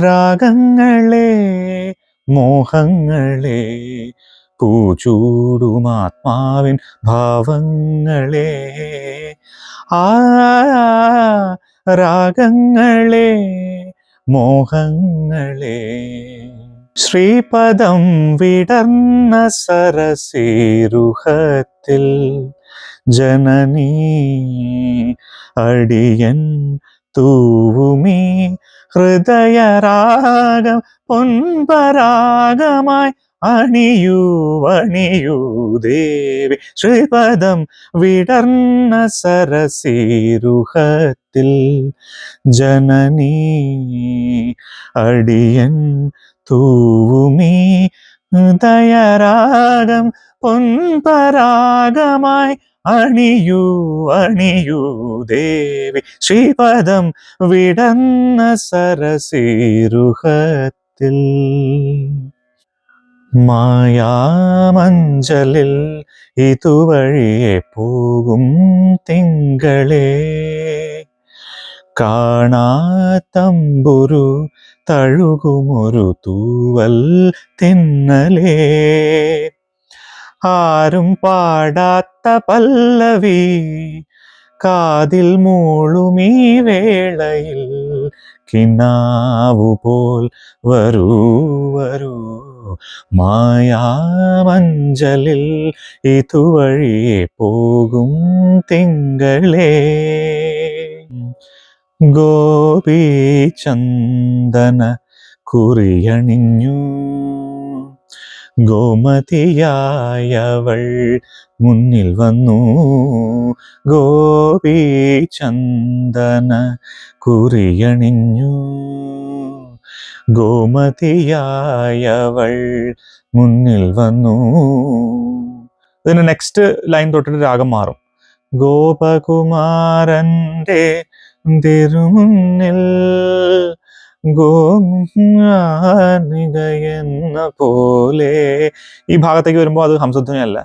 രാഗങ്ങളെ മോഹങ്ങളെ പൂച്ചൂടുമാത്മാവിൻ ഭാവങ്ങളെ ആ രാഗങ്ങളെ മോഹങ്ങളെ ശ്രീപദം വിടർന്ന സരസീരുഹത്തിൽ ജനനീ അടിയൻ തൂവുമീ ഹൃദയരാഗം പൊൻപരാഗമായി അണിയൂ അണിയൂ ദേവി. ശ്രീപദം വിടർന്ന സരസീരുഹത്തിൽ ജനനീ അടിയൻ തൂവുമീ ഹൃദയരാഗം പൊൻപരാഗമായി അണിയൂ അണിയൂ ദേവി. ശ്രീപദം വിടർന്ന സരസീരുഹത്തിൽ മായാമഞ്ചലിൽ ഇതുവഴിയെ പോകും തിങ്കളേ കാണാത്തമ്പുരു തഴുകുമൊരു തൂവൽ തിന്നലേ ആരും പാടാത്ത പല്ലവി കാതിൽ മൂളുമീ വേളയിൽ കിനാവു പോൽ വരൂ വരൂ മായാമഞ്ചലിൽ ഇതുവഴിയെ പോകും തിങ്കളേ ഗോപീചന്ദന കുറിയണിഞ്ഞു ഗോമതിയായവൾ മുന്നിൽ വന്നു ഗോപീചന്ദന കുറിയണിഞ്ഞു ഗോമതിയായവൾ മുന്നിൽ വന്നു. ഇതിന് നെക്സ്റ്റ് ലൈൻ തൊട്ടിട്ട് രാഗം മാറും. ഗോപകുമാരന്റെ തിരുമുന്നിൽ ഗോനിക എന്ന പോലെ. ഈ ഭാഗത്തേക്ക് വരുമ്പോൾ അത് ഹംസധ്വനി അല്ല,